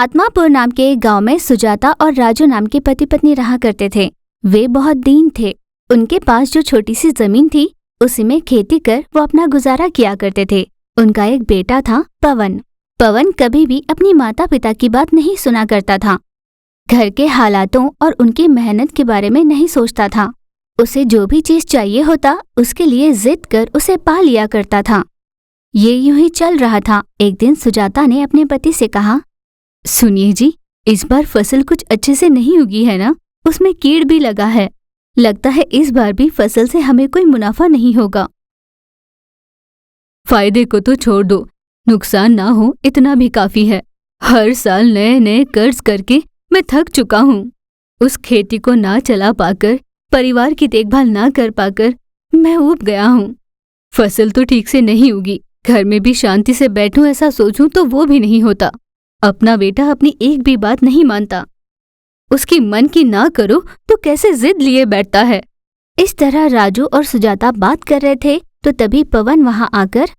आत्मापुर नाम के एक गांव में सुजाता और राजू नाम के पति पत्नी रहा करते थे। वे बहुत दीन थे। उनके पास जो छोटी सी जमीन थी उसी में खेती कर वो अपना गुजारा किया करते थे। उनका एक बेटा था पवन। पवन कभी भी अपनी माता पिता की बात नहीं सुना करता था। घर के हालातों और उनकी मेहनत के बारे में नहीं सोचता था। उसे जो भी चीज चाहिए होता उसके लिए जिद कर उसे पा लिया करता था। ये यूं ही चल रहा था। एक दिन सुजाता ने अपने पति से कहा, सुनिए जी, इस बार फसल कुछ अच्छे से नहीं उगी है ना, उसमें कीड़ भी लगा है। लगता है इस बार भी फसल से हमें कोई मुनाफा नहीं होगा। फायदे को तो छोड़ दो, नुकसान ना हो इतना भी काफी है। हर साल नए नए कर्ज करके मैं थक चुका हूँ। उस खेती को ना चला पाकर, परिवार की देखभाल ना कर पाकर मैं ऊब गया हूँ। फसल तो ठीक से नहीं उगी, घर में भी शांति से बैठूं ऐसा सोचूं तो वो भी नहीं होता। अपना बेटा अपनी एक भी बात नहीं मानता। उसकी मन की ना करो तो कैसे जिद लिए बैठता है। इस तरह राजू और सुजाता बात कर रहे थे तो तभी पवन वहां आकर,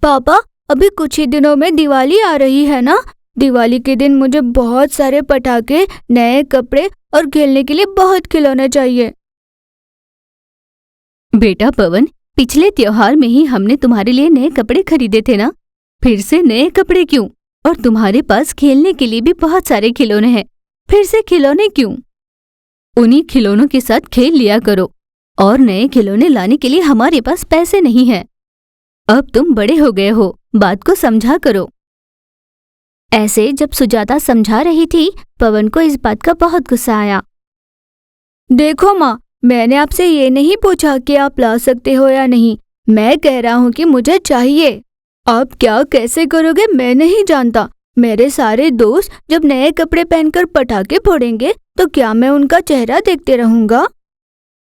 पापा, अभी कुछ ही दिनों में दिवाली आ रही है ना। दिवाली के दिन मुझे बहुत सारे पटाखे, नए कपड़े और खेलने के लिए बहुत खिलौने चाहिए। बेटा पवन, पिछले त्योहार में ही हमने तुम्हारे लिए नए कपड़े खरीदे थे ना, फिर से नए कपड़े क्यों? और तुम्हारे पास खेलने के लिए भी बहुत सारे खिलौने हैं, फिर से खिलौने क्यों? उन्हीं खिलौनों के साथ खेल लिया करो। और नए खिलौने लाने के लिए हमारे पास पैसे नहीं हैं। अब तुम बड़े हो गए हो, बात को समझा करो। ऐसे जब सुजाता समझा रही थी, पवन को इस बात का बहुत गुस्सा आया। देखो माँ, मैंने आपसे ये नहीं पूछा कि आप ला सकते हो या नहीं। मैं कह रहा हूँ कि मुझे चाहिए। आप क्या कैसे करोगे मैं नहीं जानता। मेरे सारे दोस्त जब नए कपड़े पहनकर पटाखे फोड़ेंगे तो क्या मैं उनका चेहरा देखते रहूंगा?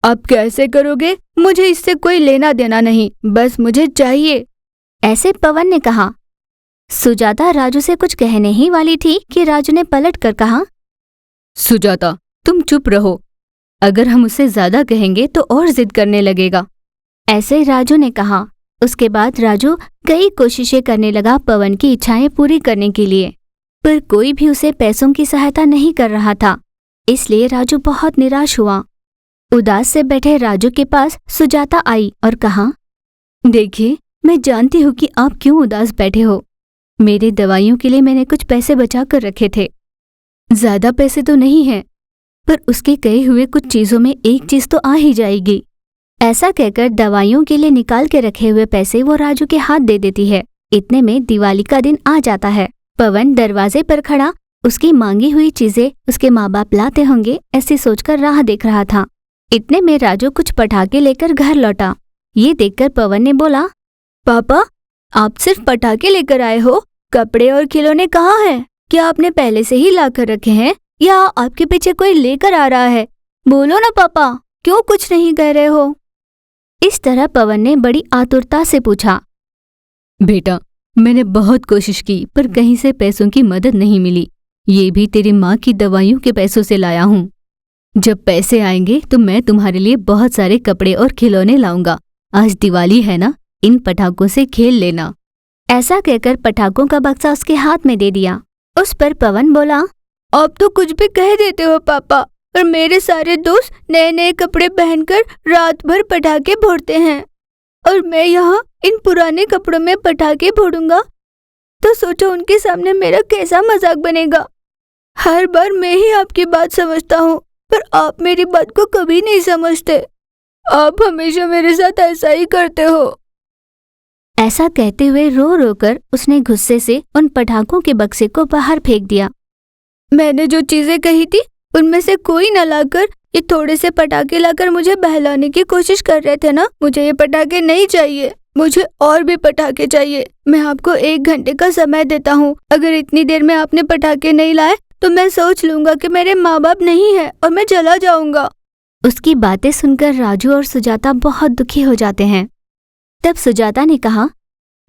आप कैसे करोगे, मुझे इससे कोई लेना देना नहीं, बस मुझे चाहिए। ऐसे पवन ने कहा। सुजाता राजू से कुछ कहने ही वाली थी कि राजू ने पलट कर कहा, सुजाता, तुम चुप रहो। अगर हम उससे ज्यादा कहेंगे तो और जिद करने लगेगा। ऐसे राजू ने कहा। उसके बाद राजू कई कोशिशें करने लगा पवन की इच्छाएं पूरी करने के लिए, पर कोई भी उसे पैसों की सहायता नहीं कर रहा था। इसलिए राजू बहुत निराश हुआ। उदास से बैठे राजू के पास सुजाता आई और कहा, देखिए, मैं जानती हूँ कि आप क्यों उदास बैठे हो। मेरे दवाइयों के लिए मैंने कुछ पैसे बचा कर रखे थे। ज्यादा पैसे तो नहीं हैं, पर उसके कहे हुए कुछ चीजों में एक चीज तो आ ही जाएगी। ऐसा कहकर दवाइयों के लिए निकाल के रखे हुए पैसे वो राजू के हाथ दे देती है। इतने में दिवाली का दिन आ जाता है। पवन दरवाजे पर खड़ा उसकी मांगी हुई चीजें उसके माँ बाप लाते होंगे ऐसी सोचकर राह देख रहा था। इतने में राजू कुछ पटाखे लेकर घर लौटा। ये देखकर पवन ने बोला, पापा, आप सिर्फ पटाखे लेकर आए हो, कपड़े और खिलौने कहाँ हैं? क्या आपने पहले से ही ला कर रखे हैं या आपके पीछे कोई लेकर आ रहा है? बोलो ना पापा, क्यों कुछ नहीं कह रहे हो? इस तरह पवन ने बड़ी आतुरता से पूछा। बेटा, मैंने बहुत कोशिश की पर कहीं से पैसों की मदद नहीं मिली। ये भी तेरी माँ की दवाइयों के पैसों से लाया हूँ। जब पैसे आएंगे तो मैं तुम्हारे लिए बहुत सारे कपड़े और खिलौने लाऊंगा। आज दिवाली है ना, इन पटाखों से खेल लेना। ऐसा कहकर पटाखों का बक्सा उसके हाथ में दे दिया। उस पर पवन बोला, आप तो कुछ भी कह देते हो पापा, और मेरे सारे दोस्त नए नए कपड़े पहनकर रात भर पटाखे फोड़ते हैं और मैं यहाँ इन पुराने कपड़ों में पटाखे फोड़ूंगा तो सोचो उनके सामने मेरा कैसा मजाक बनेगा। हर बार मैं ही आपकी बात समझता हूँ पर आप मेरी बात को कभी नहीं समझते। आप हमेशा मेरे साथ ऐसा ही करते हो। ऐसा कहते हुए रो रो कर उसने गुस्से से उन पटाखों के बक्से को बाहर फेंक दिया। मैंने जो चीजें कही थी उनमें से कोई न लाकर ये थोड़े से पटाखे लाकर मुझे बहलाने की कोशिश कर रहे थे ना। मुझे ये पटाखे नहीं चाहिए, मुझे और भी पटाखे चाहिए। मैं आपको 1 घंटे का समय देता हूँ। अगर इतनी देर में आपने पटाखे नहीं लाए तो मैं सोच लूंगा कि मेरे माँ बाप नहीं है और मैं चला जाऊंगा। उसकी बातें सुनकर राजू और सुजाता बहुत दुखी हो जाते हैं। तब सुजाता ने कहा,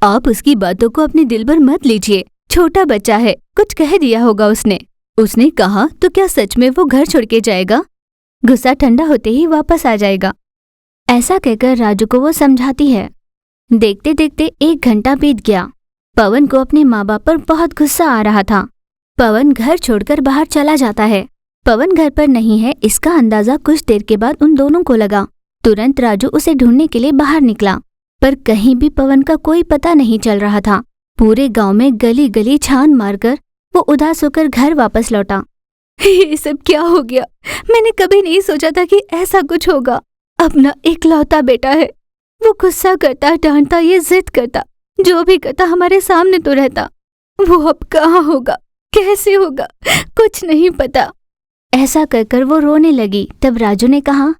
आप उसकी बातों को अपने दिल पर मत लीजिए। छोटा बच्चा है, कुछ कह दिया होगा उसने कहा तो क्या सच में वो घर छोड़ के जाएगा? गुस्सा ठंडा होते ही वापस आ जाएगा। ऐसा कहकर राजू को वो समझाती है। देखते देखते 1 घंटा बीत गया। पवन को अपने माँ बाप पर बहुत गुस्सा आ रहा था। पवन घर छोड़कर बाहर चला जाता है। पवन घर पर नहीं है इसका अंदाजा कुछ देर के बाद उन दोनों को लगा। तुरंत राजू उसे ढूंढने के लिए बाहर निकला, पर कहीं भी पवन का कोई पता नहीं चल रहा था। पूरे गांव में गली गली छान मारकर वो उदास होकर घर वापस लौटा। ये सब क्या हो गया? मैंने कभी नहीं सोचा था कि ऐसा कुछ होगा। अपना इकलौता बेटा है, वो गुस्सा करता, डांटता, ये जिद करता, जो भी करता हमारे सामने तो रहता। वो अब कहाँ होगा, कैसे होगा, कुछ नहीं पता। ऐसा कहकर वो रोने लगी। तब राजू ने कहा,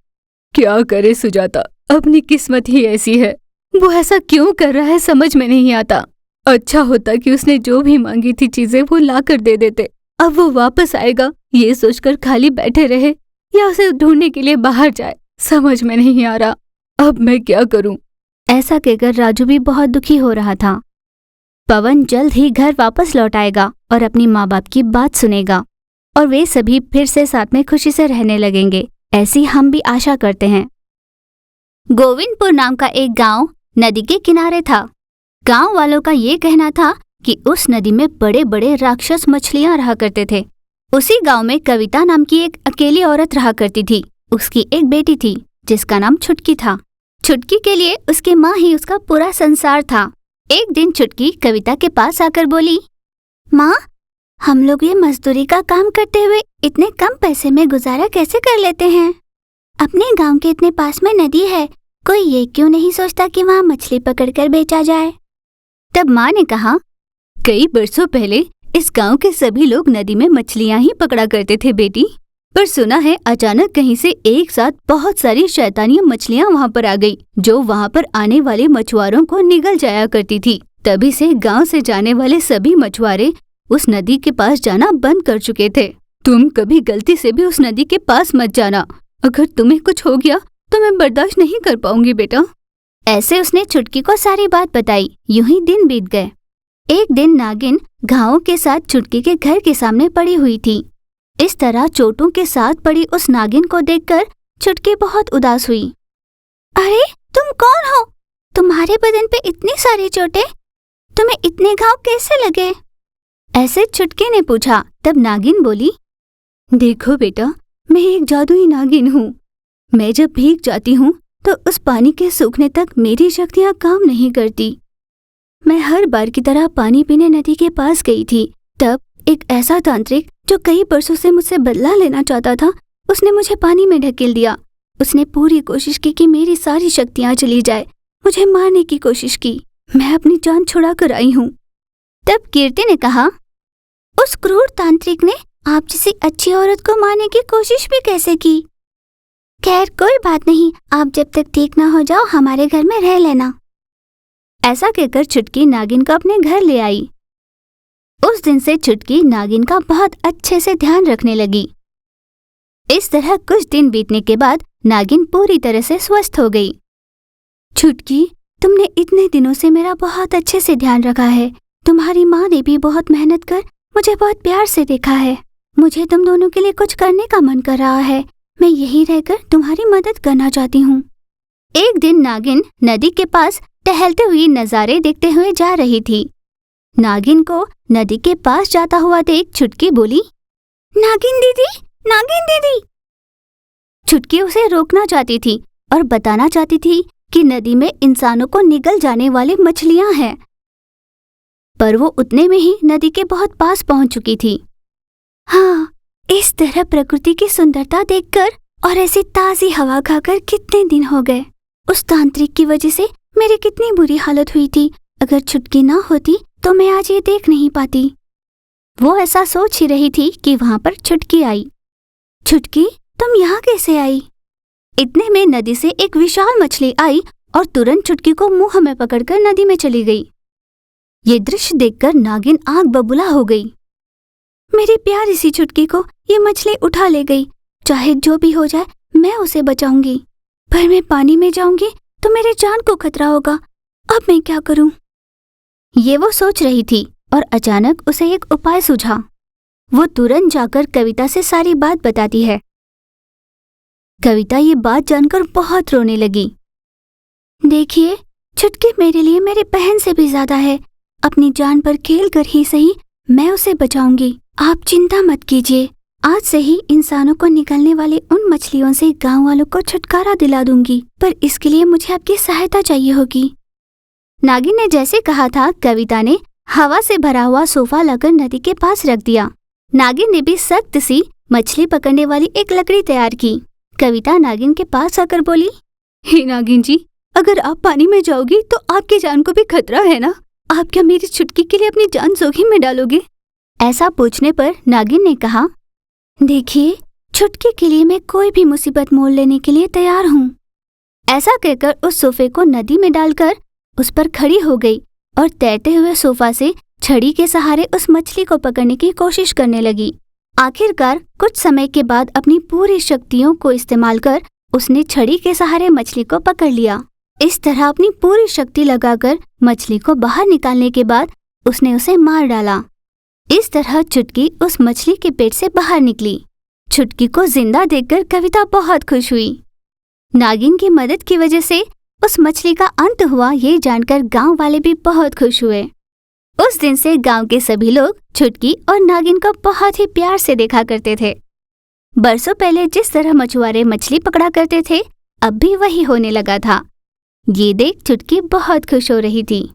क्या करे सुजाता, अपनी किस्मत ही ऐसी है। वो ऐसा क्यों कर रहा है समझ में नहीं आता। अच्छा होता कि उसने जो भी मांगी थी चीजें वो ला कर दे देते। अब वो वापस आएगा ये सोचकर खाली बैठे रहे या उसे ढूंढने के लिए बाहर जाए, समझ में नहीं आ रहा। अब मैं क्या करूं? ऐसा कहकर राजू भी बहुत दुखी हो रहा था। पवन जल्द ही घर वापस लौट आएगा और अपनी माँ बाप की बात सुनेगा और वे सभी फिर से साथ में खुशी से रहने लगेंगे, ऐसी हम भी आशा करते हैं। गोविंदपुर नाम का एक गांव नदी के किनारे था। गांव वालों का ये कहना था कि उस नदी में बड़े बड़े राक्षस मछलियां रहा करते थे। उसी गांव में कविता नाम की एक अकेली औरत रहा करती थी। उसकी एक बेटी थी जिसका नाम छुटकी था। छुटकी के लिए उसकी माँ ही उसका पूरा संसार था। एक दिन छुटकी कविता के पास आकर बोली, माँ, हम लोग ये मजदूरी का काम करते हुए इतने कम पैसे में गुजारा कैसे कर लेते हैं? अपने गांव के इतने पास में नदी है, कोई ये क्यों नहीं सोचता कि वहाँ मछली पकड़कर बेचा जाए? तब माँ ने कहा, कई बरसों पहले इस गांव के सभी लोग नदी में मछलियां ही पकड़ा करते थे बेटी, पर सुना है अचानक कहीं से एक साथ बहुत सारी शैतानी मछलियां वहां पर आ गई, जो वहां पर आने वाले मछुआरों को निगल जाया करती थी। तभी से गांव से जाने वाले सभी मछुआरे उस नदी के पास जाना बंद कर चुके थे। तुम कभी गलती से भी उस नदी के पास मत जाना, अगर तुम्हें कुछ हो गया तो मैं बर्दाश्त नहीं कर पाऊंगी बेटा। ऐसे उसने छुटकी को सारी बात बताई। यूं ही दिन बीत गए। एक दिन नागिन घावों के साथ छुटकी के घर के सामने पड़ी हुई थी। इस तरह चोटों के साथ पड़ी उस नागिन को देखकर छुटकी बहुत उदास हुई। अरे तुम कौन हो? तुम्हारे बदन पे इतनी सारी चोटें, तुम्हें इतने घाव कैसे लगे? ऐसे छुटकी ने पूछा। तब नागिन बोली, देखो बेटा, मैं एक जादुई नागिन हूँ। मैं जब भीग जाती हूँ तो उस पानी के सूखने तक मेरी शक्तियाँ काम नहीं करती। मैं हर बार की तरह पानी पीने नदी के पास गई थी। तब एक ऐसा तांत्रिक जो कई बरसों से मुझसे बदला लेना चाहता था, उसने मुझे पानी में ढकेल दिया। उसने पूरी कोशिश की कि मेरी सारी शक्तियाँ चली जाए, मुझे मारने की कोशिश की। मैं अपनी जान छुड़ा कर आई हूँ। तब कीर्ति ने कहा, उस क्रूर तांत्रिक ने आप जैसी अच्छी औरत को मारने की कोशिश भी कैसे की? खैर कोई बात नहीं, आप जब तक ठीक ना हो जाओ हमारे घर में रह लेना। ऐसा कहकर छुटकी नागिन को अपने घर ले आई। उस दिन से छुटकी नागिन का बहुत अच्छे से ध्यान रखने लगी। इस तरह कुछ दिन बीतने के बाद नागिन पूरी तरह से स्वस्थ हो गई। छुटकी, तुमने इतने दिनों से मेरा बहुत अच्छे से ध्यान रखा है। तुम्हारी माँ ने भी बहुत मेहनत कर मुझे बहुत प्यार से देखा है। मुझे तुम दोनों के लिए कुछ करने का मन कर रहा है। मैं यहीं रहकर तुम्हारी मदद करना चाहती हूँ। एक दिन नागिन नदी के पास टहलते हुए नजारे देखते हुए जा रही थी। नागिन को नदी के पास जाता हुआ देख छुटकी बोली, नागिन दीदी, नागिन दीदी। छुटकी उसे रोकना चाहती थी और बताना चाहती थी कि नदी में इंसानों को निगल जाने वाली मछलियां हैं, पर वो उतने में ही नदी के बहुत पास पहुंच चुकी थी। हाँ, इस तरह प्रकृति की सुंदरता देखकर और ऐसी ताजी हवा खाकर कितने दिन हो गए। उस तांत्रिक की वजह से मेरी कितनी बुरी हालत हुई थी। अगर छुटकी ना होती तो मैं आज ये देख नहीं पाती। वो ऐसा सोच ही रही थी कि वहां पर छुटकी आई। छुटकी, तुम यहाँ कैसे आई? इतने में नदी से एक विशाल मछली आई और तुरंत छुटकी को मुंह में पकड़कर नदी में चली गई। ये दृश्य देखकर नागिन आग बबूला हो गई। मेरी प्यारी सी छुटकी को ये मछली उठा ले गई। चाहे जो भी हो जाए मैं उसे बचाऊंगी, पर मैं पानी में जाऊंगी तो मेरे जान को खतरा होगा। अब मैं क्या करूं? ये वो सोच रही थी और अचानक उसे एक उपाय सूझा। वो तुरंत जाकर कविता से सारी बात बताती है। कविता ये बात जानकर बहुत रोने लगी। देखिए, छुटकी मेरे लिए मेरी बहन से भी ज्यादा है। अपनी जान पर खेल कर ही सही मैं उसे बचाऊंगी। आप चिंता मत कीजिए, आज से ही इंसानों को निकलने वाले उन मछलियों से गांव वालों को छुटकारा दिला दूंगी, पर इसके लिए मुझे आपकी सहायता चाहिए होगी। नागिन ने जैसे कहा था, कविता ने हवा से भरा हुआ सोफा लाकर नदी के पास रख दिया। नागिन ने भी सख्त सी मछली पकड़ने वाली एक लकड़ी तैयार की। कविता नागिन के पास आकर बोली, हे नागिन जी, अगर आप पानी में जाओगी तो आपकी जान को भी खतरा है ना? आप क्या मेरी चुटकी के लिए अपनी जान जोखिम में डालोगे? ऐसा पूछने पर नागिन ने कहा, देखिए, चुटकी के लिए मैं कोई भी मुसीबत मोल लेने के लिए तैयार हूँ। ऐसा कहकर उस सोफे को नदी में डालकर उस पर खड़ी हो गई और तैरते हुए सोफा से छड़ी के सहारे उस मछली को पकड़ने की कोशिश करने लगी। आखिरकार कुछ समय के बाद अपनी पूरी शक्तियों को इस्तेमाल कर उसने छड़ी के सहारे मछली को पकड़ लिया। इस तरह अपनी पूरी शक्ति लगाकर मछली को बाहर निकालने के बाद उसने उसे मार डाला। इस तरह चुटकी उस मछली के पेट से बाहर निकली। चुटकी को जिंदा देखकर कविता बहुत खुश हुई। नागिन की मदद की वजह से उस मछली का अंत हुआ, ये जानकर गांव वाले भी बहुत खुश हुए। उस दिन से गांव के सभी लोग चुटकी और नागिन को बहुत ही प्यार से देखा करते थे। बरसों पहले जिस तरह मछुआरे मछली पकड़ा करते थे, अब भी वही होने लगा था। ये देख चुटकी बहुत खुश हो रही थी।